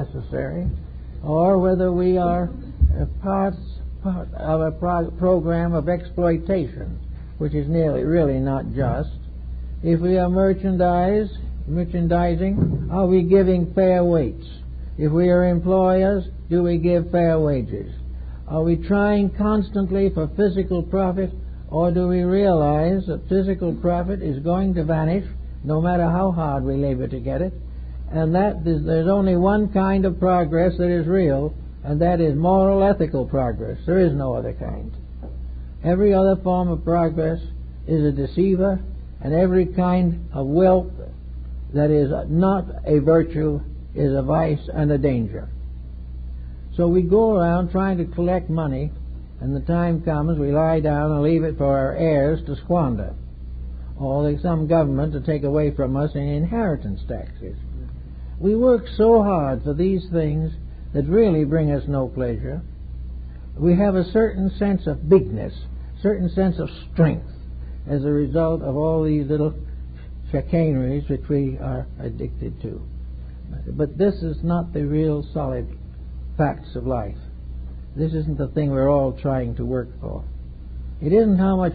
necessary, or whether we are a part of a program of exploitation, which is really not just. If we are merchandising, are we giving fair weights? If we are employers, do we give fair wages? Are we trying constantly for physical profit, or do we realize that physical profit is going to vanish no matter how hard we labor to get it, and that there's only one kind of progress that is real, and that is moral, ethical progress. There is no other kind. Every other form of progress is a deceiver, and every kind of wealth that is not a virtue is a vice and a danger. So we go around trying to collect money, and the time comes we lie down and leave it for our heirs to squander, or there's some government to take away from us in inheritance taxes. We work so hard for these things that really bring us no pleasure. We have a certain sense of bigness, certain sense of strength as a result of all these little chicaneries which we are addicted to. But this is not the real solid facts of life. This isn't the thing we're all trying to work for. It isn't how much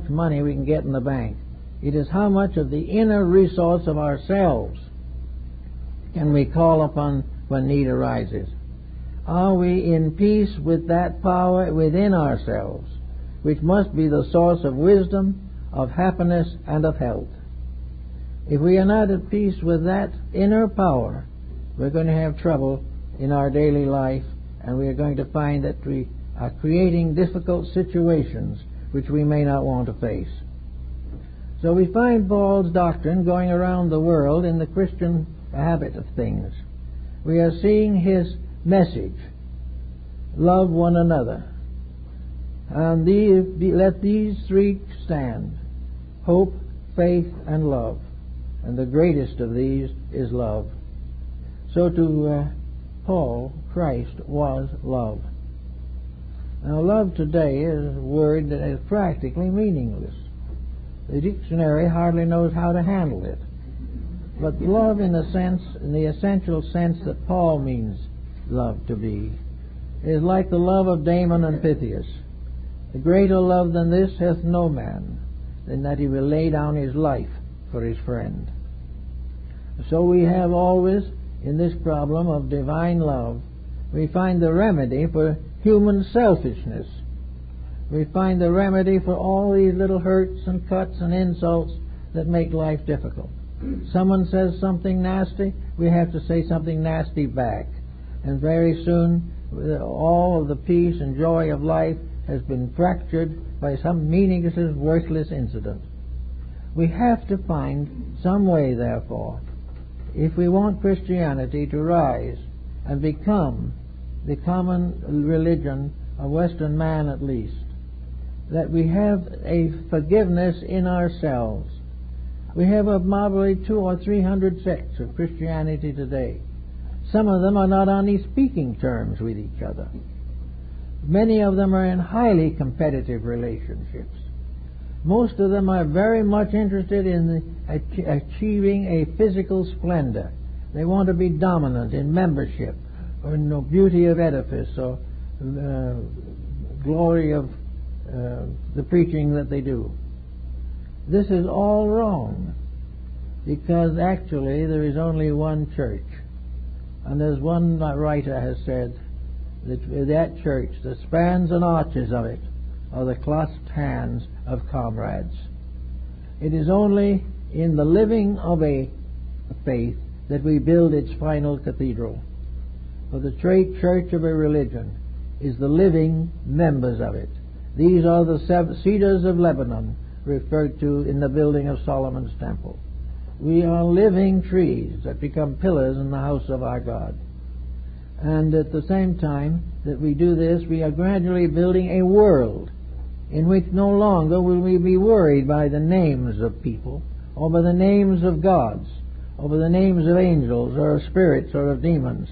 money we can get in the bank. It is how much of the inner resource of ourselves can we call upon when need arises. Are we in peace with that power within ourselves, which must be the source of wisdom, of happiness, and of health? If we are not at peace with that inner power, we're going to have trouble in our daily life, and we are going to find that we are creating difficult situations which we may not want to face. So we find Paul's doctrine going around the world in the Christian habit of things. We are seeing his message: love one another. And let these three stand: hope, faith, and love. And the greatest of these is love. So to Paul, Christ was love. Now, love today is a word that is practically meaningless. The dictionary hardly knows how to handle it. But love, in the essential sense that Paul means love to be, is like the love of Damon and Pythias. A greater love than this hath no man, than that he will lay down his life for his friend. So we have always, in this problem of divine love, we find the remedy for human selfishness. We find the remedy for all these little hurts and cuts and insults that make life difficult. Someone says something nasty, we have to say something nasty back. And very soon, all of the peace and joy of life has been fractured by some meaningless, worthless incident. We have to find some way, therefore, if we want Christianity to rise and become the common religion of Western man at least, that we have a forgiveness in ourselves. We have probably 200 or 300 sects of Christianity today. Some of them are not on any speaking terms with each other. Many of them are in highly competitive relationships. Most of them are very much interested in achieving a physical splendor. They want to be dominant in membership, or in beauty of edifice, or glory of the preaching that they do. This is all wrong, because actually there is only one church. And as one writer has said, that church, the spans and arches of it, are the clasped hands of comrades. It is only in the living of a faith that we build its final cathedral. For the church of a religion is the living members of it. These are the cedars of Lebanon referred to in the building of Solomon's temple. We are living trees that become pillars in the house of our God. And at the same time that we do this, we are gradually building a world in which no longer will we be worried by the names of people, or by the names of gods, or by the names of angels, or of spirits, or of demons.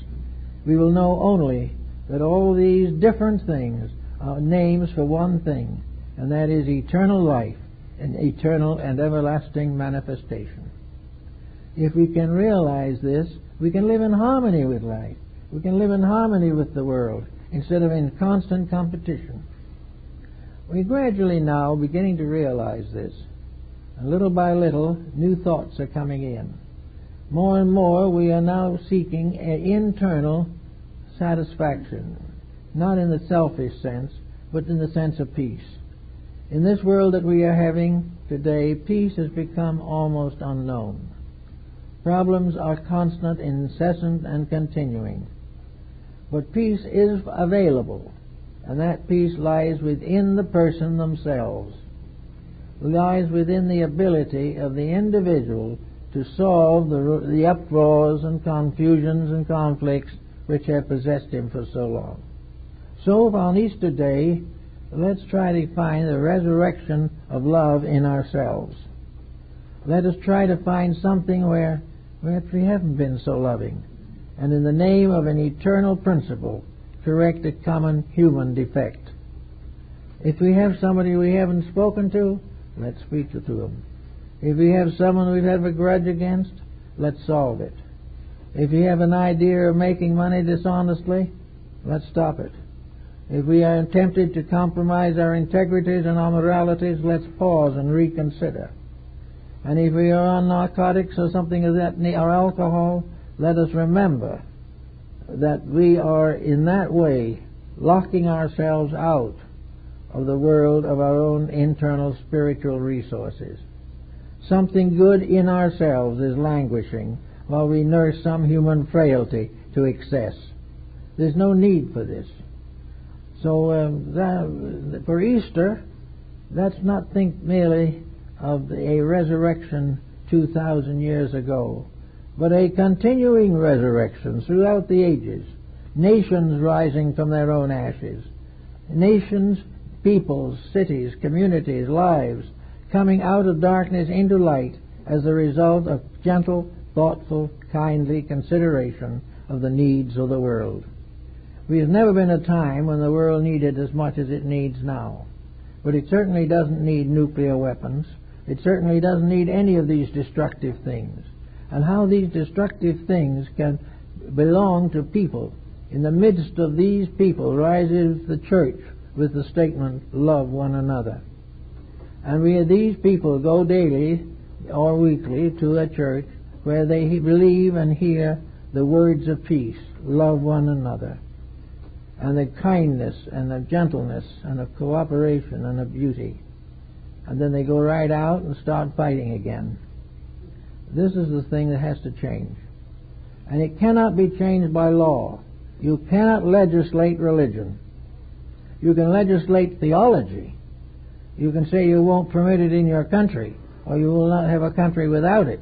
We will know only that all these different things are names for one thing, and that is eternal life, and eternal and everlasting manifestation. If we can realize this, we can live in harmony with life. We can live in harmony with the world instead of in constant competition. We're gradually now beginning to realize this. And little by little, new thoughts are coming in. More and more, we are now seeking an internal satisfaction, not in the selfish sense, but in the sense of peace. In this world that we are having today, peace has become almost unknown. Problems are constant, incessant, and continuing. But peace is available, and that peace lies within the person themselves, lies within the ability of the individual to solve the uproars and confusions and conflicts which have possessed him for so long. So on Easter Day, let's try to find the resurrection of love in ourselves. Let us try to find something where we haven't been so loving, and in the name of an eternal principle, correct a common human defect. If we have somebody we haven't spoken to, let's speak to them. If we have someone we've had a grudge against, let's solve it. If we have an idea of making money dishonestly, let's stop it. If we are tempted to compromise our integrities and our moralities, let's pause and reconsider. And if we are on narcotics or something of that, or alcohol, let us remember that we are in that way locking ourselves out of the world of our own internal spiritual resources. Something good in ourselves is languishing while we nurse some human frailty to excess. There's no need for this. So for Easter, let's not think merely of a resurrection 2,000 years ago, but a continuing resurrection throughout the ages. Nations rising from their own ashes. Nations, peoples, cities, communities, lives coming out of darkness into light as a result of gentle, thoughtful, kindly consideration of the needs of the world. There has never been a time when the world needed as much as it needs now. But it certainly doesn't need nuclear weapons. It certainly doesn't need any of these destructive things. And how these destructive things can belong to people. In the midst of these people rises the church with the statement, love one another. And these people go daily or weekly to a church where they believe and hear the words of peace, love one another, and the kindness and the gentleness and the cooperation and the beauty. And then they go right out and start fighting again. This is the thing that has to change. And it cannot be changed by law. You cannot legislate religion. You can legislate theology. You can say you won't permit it in your country, or you will not have a country without it.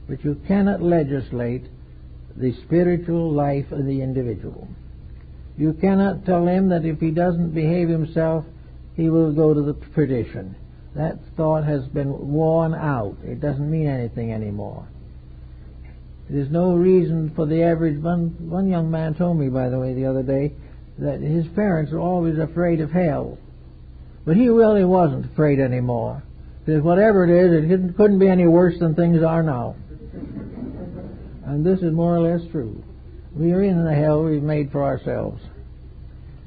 But you cannot legislate the spiritual life of the individual. You cannot tell him that if he doesn't behave himself, he will go to the perdition. That thought has been worn out. It doesn't mean anything anymore. There's no reason for the average... One young man told me, by the way, the other day, that his parents were always afraid of hell. But he really wasn't afraid anymore. Because whatever it is, it couldn't be any worse than things are now. And this is more or less true. We are in the hell we've made for ourselves.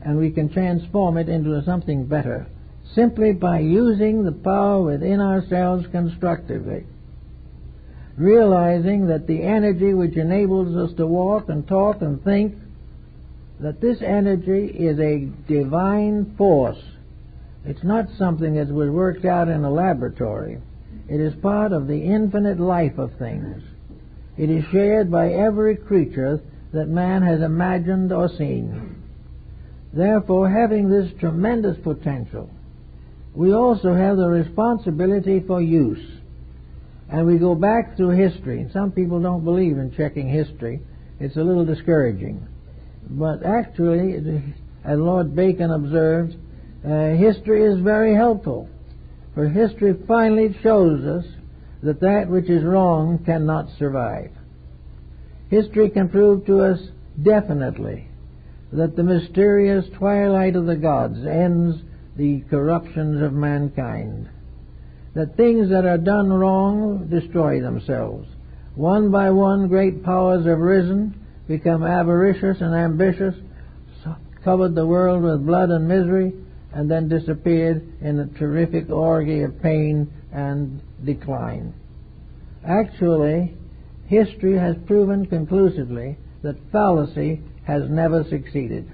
And we can transform it into something better simply by using the power within ourselves constructively. Realizing that the energy which enables us to walk and talk and think, that this energy is a divine force. It's not something that was worked out in a laboratory. It is part of the infinite life of things. It is shared by every creature that man has imagined or seen. Therefore, having this tremendous potential, we also have the responsibility for use. And we go back through history. And some people don't believe in checking history. It's a little discouraging. But actually, as Lord Bacon observed, history is very helpful. For history finally shows us that that which is wrong cannot survive. History can prove to us definitely that the mysterious twilight of the gods ends the corruptions of mankind. That things that are done wrong destroy themselves. One by one, great powers have risen become avaricious and ambitious, covered the world with blood and misery, and then disappeared in a terrific orgy of pain and decline. Actually, history has proven conclusively that fallacy has never succeeded.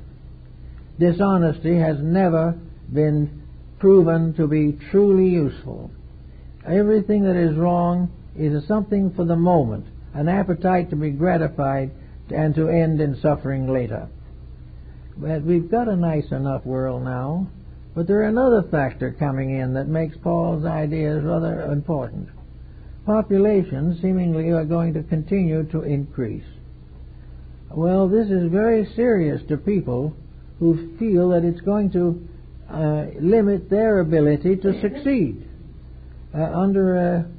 Dishonesty has never been proven to be truly useful. Everything that is wrong is something for the moment, an appetite to be gratified and to end in suffering later. But we've got a nice enough world now, but there is another factor coming in that makes Paul's ideas rather important. Populations seemingly are going to continue to increase. Well, this is very serious to people who feel that it's going to limit their ability to succeed. Under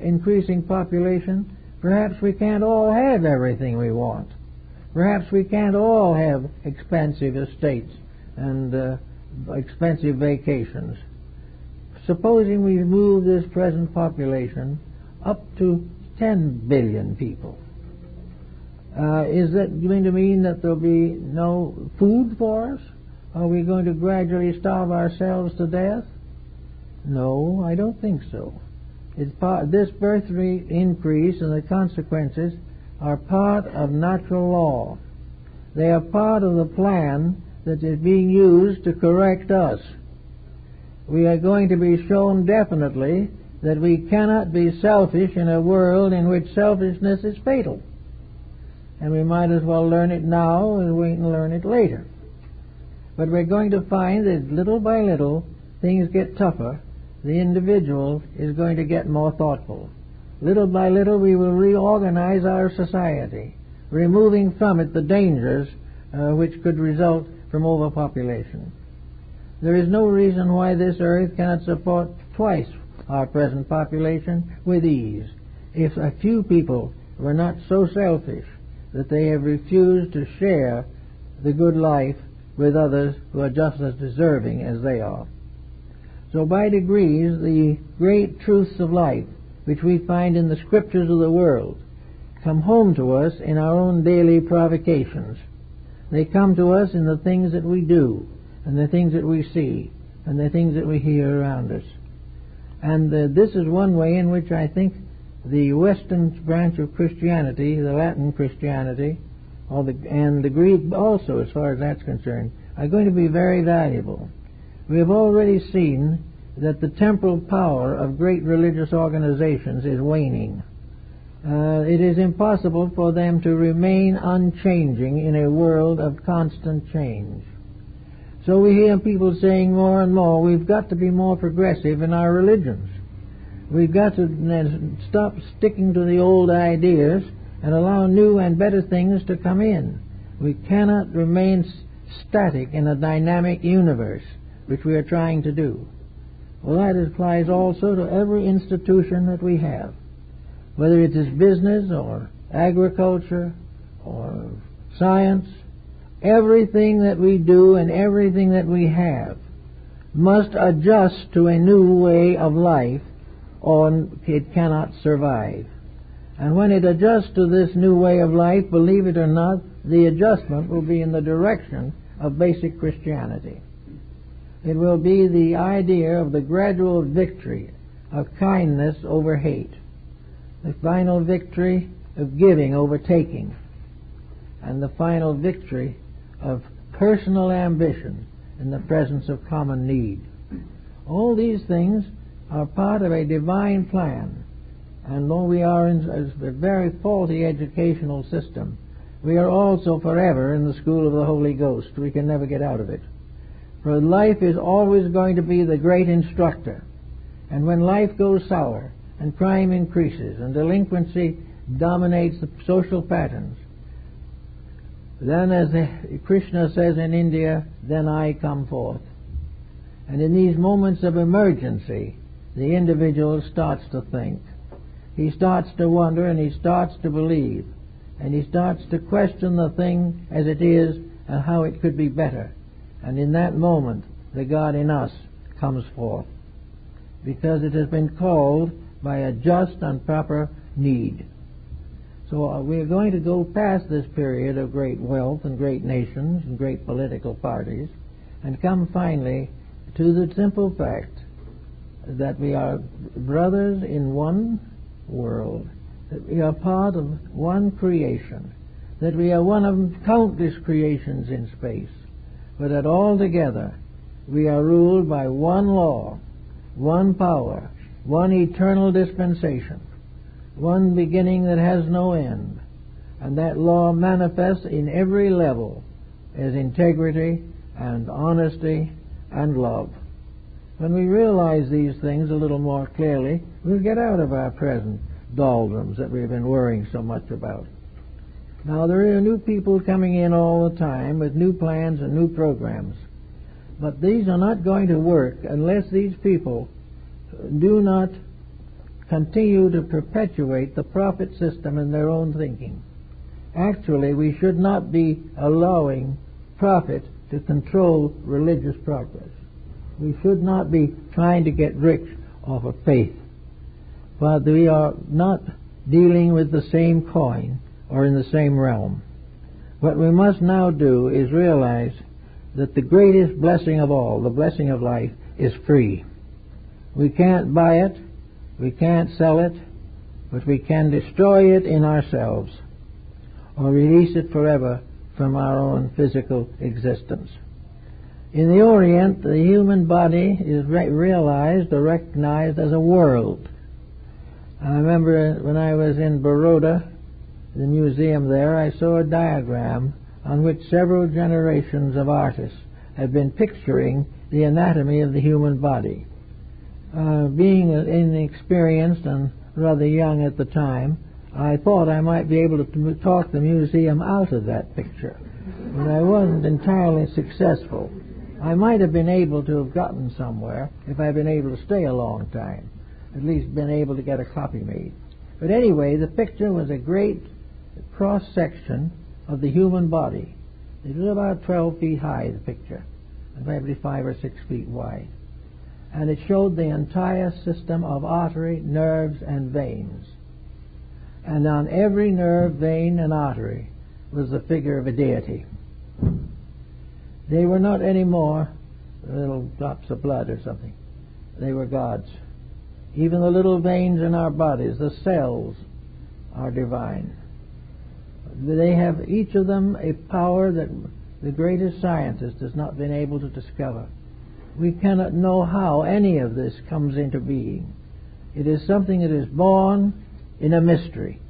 increasing population, perhaps we can't all have everything we want. Perhaps we can't all have expensive estates and expensive vacations. Supposing we move this present population up to 10 billion people. Is that going to mean that there'll be no food for us? Are we going to gradually starve ourselves to death? No, I don't think so. This birth rate increase and the consequences are part of natural law. They are part of the plan that is being used to correct us. We are going to be shown definitely that we cannot be selfish in a world in which selfishness is fatal. And we might as well learn it now and wait and learn it later. But we're going to find that little by little things get tougher. The individual is going to get more thoughtful. Little by little we will reorganize our society, removing from it the dangers which could result from overpopulation. There is no reason why this earth cannot support twice our present population with ease, if a few people were not so selfish that they have refused to share the good life with others who are just as deserving as they are. So by degrees, the great truths of life, which we find in the scriptures of the world, come home to us in our own daily provocations. They come to us in the things that we do, and the things that we see, and the things that we hear around us. And this is one way in which I think the Western branch of Christianity, the Latin Christianity, and the Greek also, as far as that's concerned, are going to be very valuable. We have already seen that the temporal power of great religious organizations is waning. It is impossible for them to remain unchanging in a world of constant change. So we hear people saying more and more, we've got to be more progressive in our religions. We've got to stop sticking to the old ideas and allow new and better things to come in. We cannot remain static in a dynamic universe, which we are trying to do. Well, that applies also to every institution that we have, whether it is business or agriculture or science. Everything that we do and everything that we have must adjust to a new way of life, or it cannot survive. And when it adjusts to this new way of life, believe it or not, the adjustment will be in the direction of basic Christianity. It will be the idea of the gradual victory of kindness over hate, the final victory of giving over taking, and the final victory of personal ambition in the presence of common need. All these things are part of a divine plan, and though we are in a very faulty educational system, we are also forever in the school of the Holy Ghost. We can never get out of it. For life is always going to be the great instructor. And when life goes sour, and crime increases, and delinquency dominates the social patterns, then, as Krishna says in India, then I come forth. And in these moments of emergency, the individual starts to think. He starts to wonder, and he starts to believe. And he starts to question the thing as it is and how it could be better. And in that moment, the God in us comes forth, because it has been called by a just and proper need. So we are going to go past this period of great wealth and great nations and great political parties and come finally to the simple fact that we are brothers in one world, that we are part of one creation, that we are one of countless creations in space, but that all together we are ruled by one law, one power, one eternal dispensation, one beginning that has no end, and that law manifests in every level as integrity and honesty and love. When we realize these things a little more clearly, we'll get out of our present doldrums that we've been worrying so much about. Now, there are new people coming in all the time with new plans and new programs, but these are not going to work unless these people do not continue to perpetuate the profit system in their own thinking. Actually, we should not be allowing profit to control religious progress. We should not be trying to get rich off of faith. But we are not dealing with the same coin or in the same realm. What we must now do is realize that the greatest blessing of all, the blessing of life, is free. We can't buy it, we can't sell it, but we can destroy it in ourselves or release it forever from our own physical existence. In the Orient, the human body is realized or recognized as a world. I remember when I was in Baroda, the museum there, I saw a diagram on which several generations of artists had been picturing the anatomy of the human body. Being inexperienced and rather young at the time, I thought I might be able to talk the museum out of that picture, but I wasn't entirely successful. I might have been able to have gotten somewhere if I'd been able to stay a long time, at least been able to get a copy made. But anyway, the picture was a great cross-section of the human body. It was about 12 feet high, the picture, and maybe 5 or 6 feet wide. And it showed the entire system of artery, nerves, and veins. And on every nerve, vein, and artery was the figure of a deity. They were not anymore little drops of blood or something. They were gods. Even the little veins in our bodies, the cells, are divine. They have each of them a power that the greatest scientist has not been able to discover. We cannot know how any of this comes into being. It is something that is born in a mystery,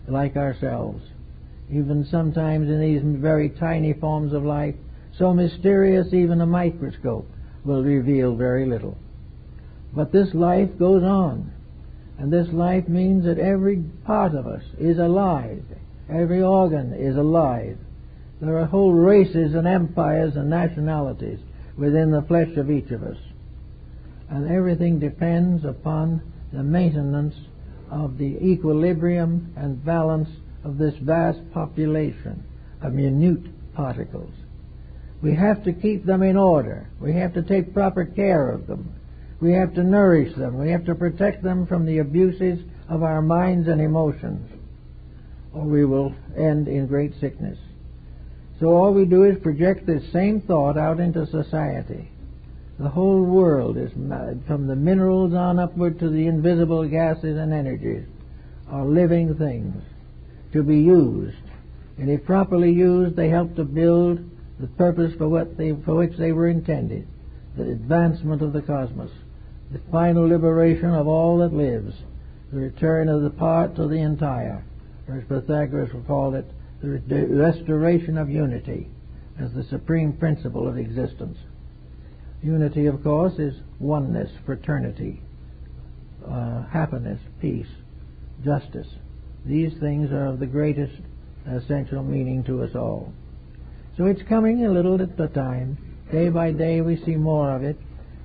like ourselves. Even sometimes in these very tiny forms of life, so mysterious even a microscope will reveal very little. But this life goes on, and this life means that every part of us is alive. Every organ is alive. There are whole races and empires and nationalities within the flesh of each of us. And everything depends upon the maintenance of the equilibrium and balance of this vast population of minute particles. We have to keep them in order. We have to take proper care of them. We have to nourish them. We have to protect them from the abuses of our minds and emotions, or we will end in great sickness. So all we do is project this same thought out into society. The whole world is, from the minerals on upward to the invisible gases and energies, are living things to be used. And if properly used, they help to build the purpose for which they were intended, the advancement of the cosmos, the final liberation of all that lives, the return of the part to the entire, or as Pythagoras called it, the restoration of unity as the supreme principle of existence. Unity, of course, is oneness, fraternity, happiness, peace, justice. These things are of the greatest essential meaning to us all. So it's coming a little at a time. Day by day we see more of it.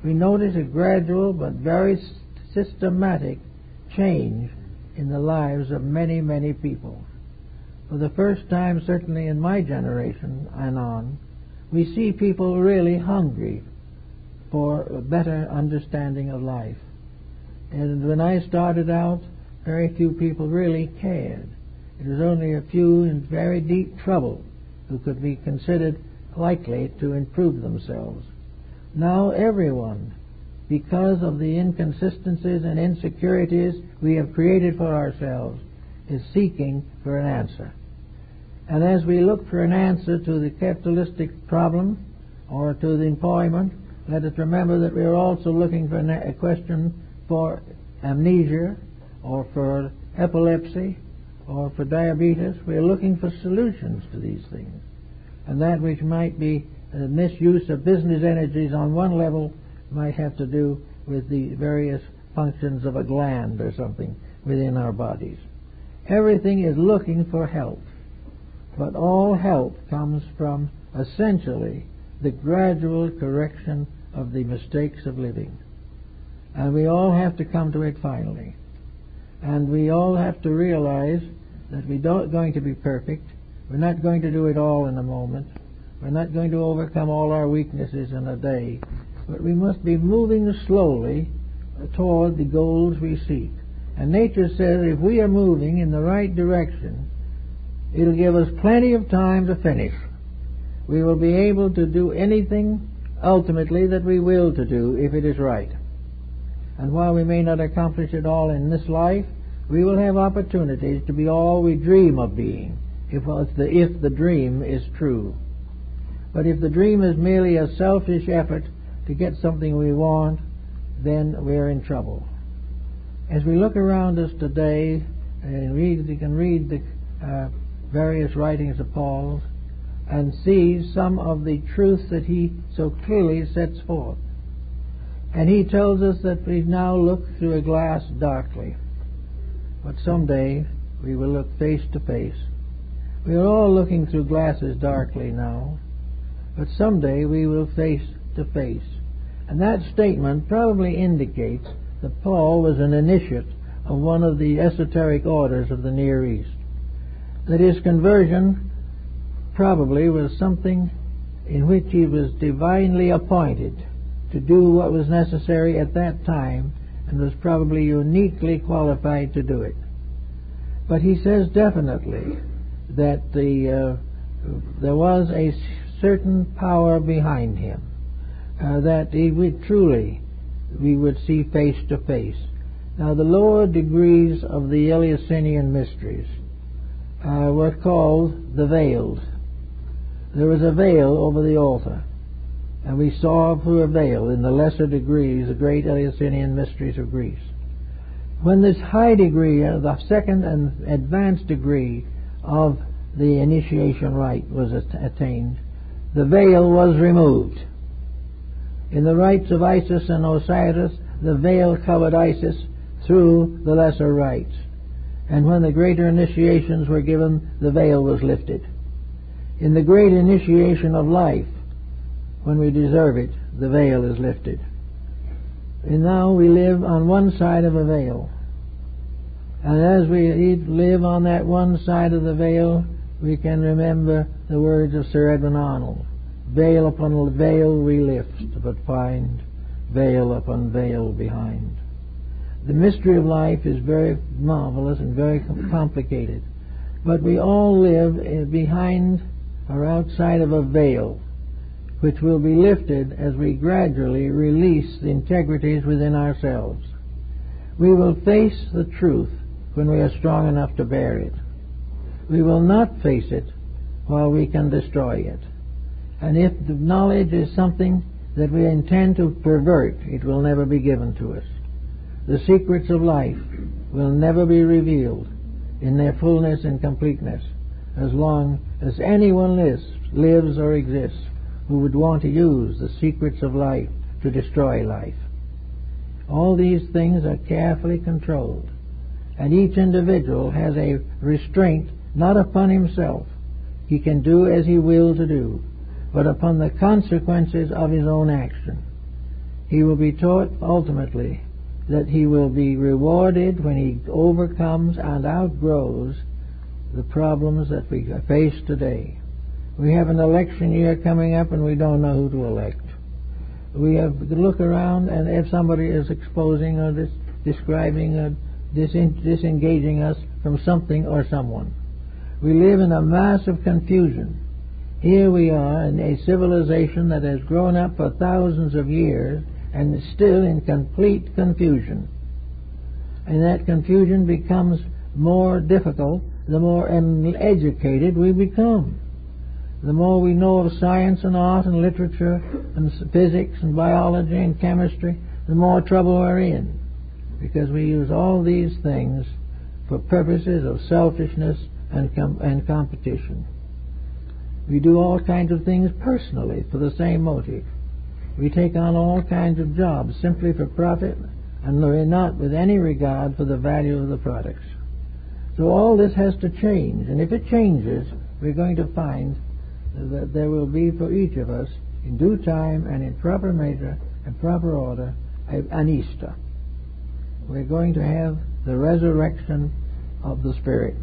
We notice a gradual but very systematic change in the lives of many, many people. For the first time, certainly in my generation and on, we see people really hungry for a better understanding of life. And when I started out, very few people really cared. It was only a few in very deep trouble who could be considered likely to improve themselves. Now everyone, because of the inconsistencies and insecurities we have created for ourselves, is seeking for an answer. And as we look for an answer to the capitalistic problem or to the employment, let us remember that we are also looking for a question for amnesia or for epilepsy or for diabetes. We are looking for solutions to these things. And that which might be misuse of business energies on one level might have to do with the various functions of a gland or something within our bodies. Everything is looking for help, but all help comes from essentially the gradual correction of the mistakes of living. And we all have to come to it finally. And we all have to realize that we're not going to be perfect. We're not going to do it all in a moment. We're not going to overcome all our weaknesses in a day. But we must be moving slowly toward the goals we seek. And nature says if we are moving in the right direction, it'll give us plenty of time to finish. We will be able to do anything ultimately that we will to do if it is right. And while we may not accomplish it all in this life, we will have opportunities to be all we dream of being, if the dream is true. But if the dream is merely a selfish effort to get something we want, then we're in trouble. As we look around us today and we can read the various writings of Paul and see some of the truth that he so clearly sets forth. And he tells us that we now look through a glass darkly, but someday we will look face to face. We are all looking through glasses darkly now, but someday we will face to face. And that statement probably indicates that Paul was an initiate of one of the esoteric orders of the Near East. That his conversion probably was something in which he was divinely appointed to do what was necessary at that time and was probably uniquely qualified to do it. But he says definitely that there was a certain power behind him, that he would truly, we would see face to face. Now the lower degrees of the Eleusinian mysteries were called the veiled. There was a veil over the altar, and we saw through a veil in the lesser degrees the great Eleusinian mysteries of Greece. When this high degree, the second and advanced degree of the initiation rite was attained, the veil was removed. In the rites of Isis and Osiris, the veil covered Isis through the lesser rites. And when the greater initiations were given, the veil was lifted. In the great initiation of life, when we deserve it, the veil is lifted. And now we live on one side of a veil. And as we live on that one side of the veil, we can remember the words of Sir Edwin Arnold. Veil upon veil we lift, but find veil upon veil behind. The mystery of life is very marvelous and very complicated. But we all live behind or outside of a veil, which will be lifted as we gradually release the integrities within ourselves. We will face the truth when we are strong enough to bear it. We will not face it while we can destroy it. And if the knowledge is something that we intend to pervert, it will never be given to us. The secrets of life will never be revealed in their fullness and completeness as long as anyone lives or exists who would want to use the secrets of life to destroy life. All these things are carefully controlled, and each individual has a restraint not upon himself. He can do as he will to do, but upon the consequences of his own action. He will be taught ultimately that he will be rewarded when he overcomes and outgrows the problems that we face today. We have an election year coming up and we don't know who to elect. We have to look around, and if somebody is exposing or describing or disengaging us from something or someone, We live in a mass of confusion. Here we are in a civilization that has grown up for thousands of years and is still in complete confusion. And that confusion becomes more difficult the more uneducated we become. The more we know of science and art and literature and physics and biology and chemistry, the more trouble we're in, because we use all these things for purposes of selfishness and competition. We do all kinds of things personally for the same motive. We take on all kinds of jobs simply for profit, and we're not with any regard for the value of the products. So all this has to change, and if it changes, we're going to find that there will be for each of us, in due time and in proper measure and proper order, an Easter. We're going to have the resurrection of the Spirit.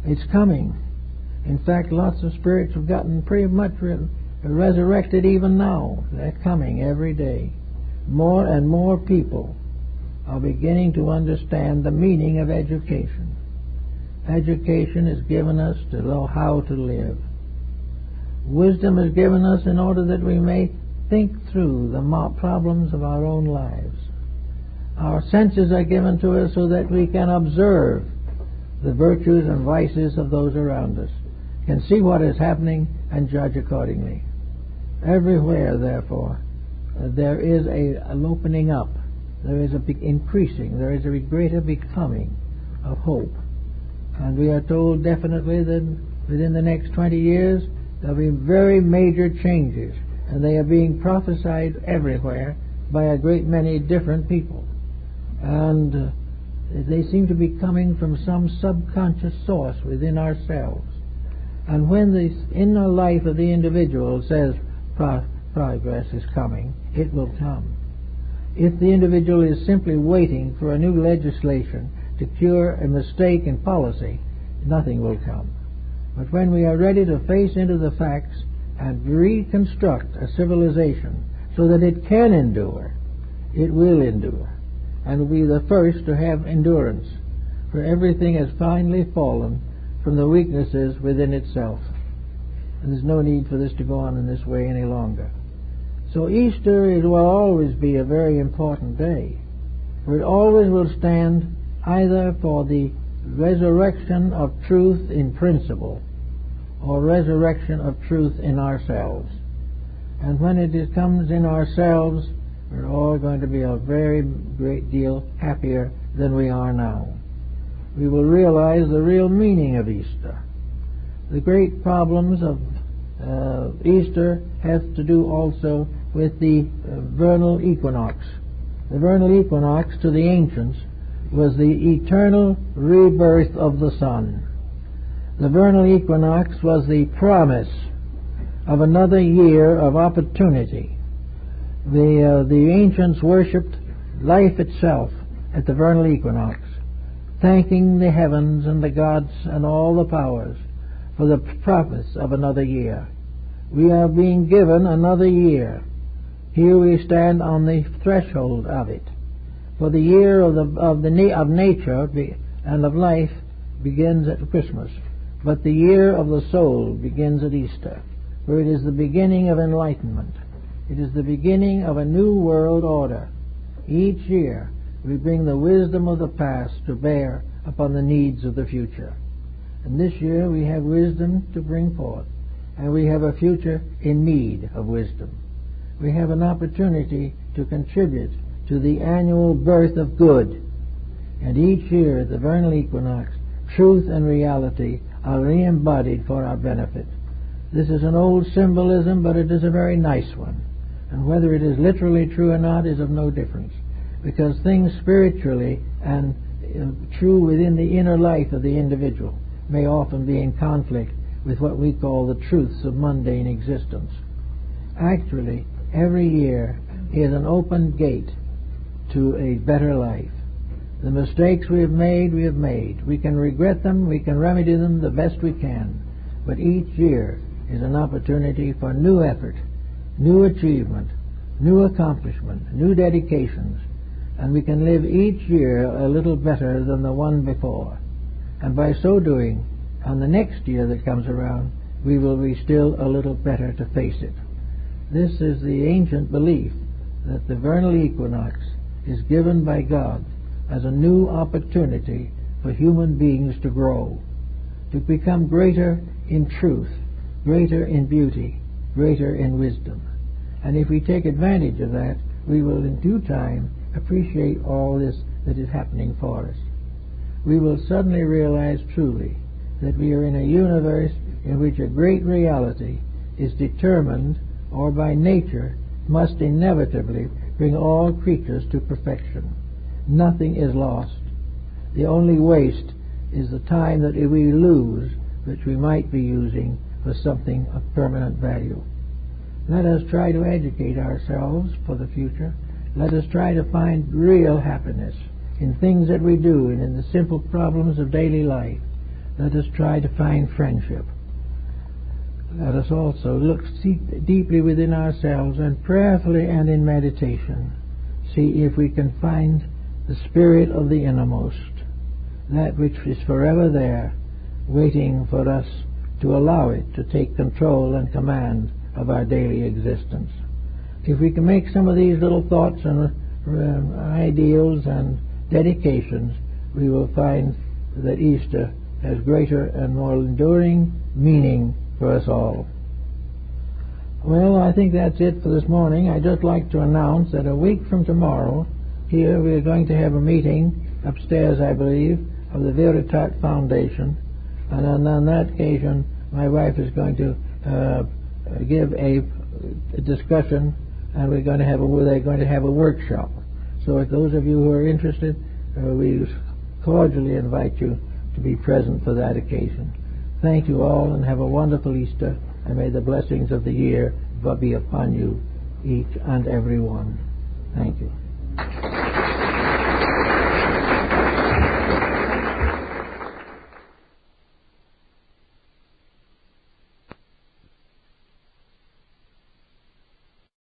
It's coming. In fact, lots of spirits have gotten pretty much resurrected even now. They're coming every day. More and more people are beginning to understand the meaning of education. Education is given us to know how to live. Wisdom is given us in order that we may think through the problems of our own lives. Our senses are given to us so that we can observe the virtues and vices of those around us, can see what is happening and judge accordingly. Everywhere, therefore, there is an opening up, there is a big increasing, there is a greater becoming of hope. And we are told definitely that within the next 20 years there will be very major changes, and they are being prophesied everywhere by a great many different people. And they seem to be coming from some subconscious source within ourselves. And when the inner life of the individual says progress is coming, it will come. If the individual is simply waiting for a new legislation to cure a mistake in policy, nothing will come. But when we are ready to face into the facts and reconstruct a civilization so that it can endure, it will endure, and will be the first to have endurance, for everything has finally fallen from the weaknesses within itself. And there's no need for this to go on in this way any longer. So Easter will always be a very important day, for it always will stand either for the resurrection of truth in principle or resurrection of truth in ourselves. And when it comes in ourselves, we're all going to be a very great deal happier than we are now. We will realize the real meaning of Easter. The great problems of Easter have to do also with the vernal equinox. The vernal equinox to the ancients was the eternal rebirth of the sun. The vernal equinox was the promise of another year of opportunity. The ancients worshipped life itself at the vernal equinox, thanking the heavens and the gods and all the powers for the promise of another year. We are being given another year. Here we stand on the threshold of it. For the year of nature and of life begins at Christmas, but the year of the soul begins at Easter, for it is the beginning of enlightenment. It is the beginning of a new world order. Each year we bring the wisdom of the past to bear upon the needs of the future. And this year we have wisdom to bring forth, and we have a future in need of wisdom. We have an opportunity to contribute to the annual birth of good. And each year at the vernal equinox, truth and reality are re-embodied for our benefit. This is an old symbolism, but it is a very nice one. And whether it is literally true or not is of no difference, because things spiritually and true within the inner life of the individual may often be in conflict with what we call the truths of mundane existence. Actually, every year is an open gate to a better life. The mistakes we have made, we have made. We can regret them, we can remedy them the best we can. But each year is an opportunity for new effort, new achievement, new accomplishment, new dedications, and we can live each year a little better than the one before. And by so doing, and the next year that comes around, we will be still a little better to face it. This is the ancient belief that the vernal equinox is given by God as a new opportunity for human beings to grow, to become greater in truth, greater in beauty, greater in wisdom. And if we take advantage of that, we will in due time appreciate all this that is happening for us. We will suddenly realize truly that we are in a universe in which a great reality is determined, or by nature must inevitably bring all creatures to perfection. Nothing is lost. The only waste is the time that we lose, which we might be using for something of permanent value. Let us try to educate ourselves for the future. Let us try to find real happiness in things that we do and in the simple problems of daily life. Let us try to find friendship. Let us also look deeply within ourselves and prayerfully and in meditation see if we can find the spirit of the innermost, that which is forever there, waiting for us to allow it to take control and command of our daily existence. If we can make some of these little thoughts and ideals and dedications, we will find that Easter has greater and more enduring meaning for us all. Well, I think that's it for this morning. I'd just like to announce that a week from tomorrow, here we are going to have a meeting upstairs, I believe, of the Veritat Foundation, and on that occasion my wife is going to give a discussion, and they're going to have a workshop. So if those of you who are interested, we cordially invite you to be present for that occasion. Thank you all, and have a wonderful Easter, and may the blessings of the year be upon you, each and every one.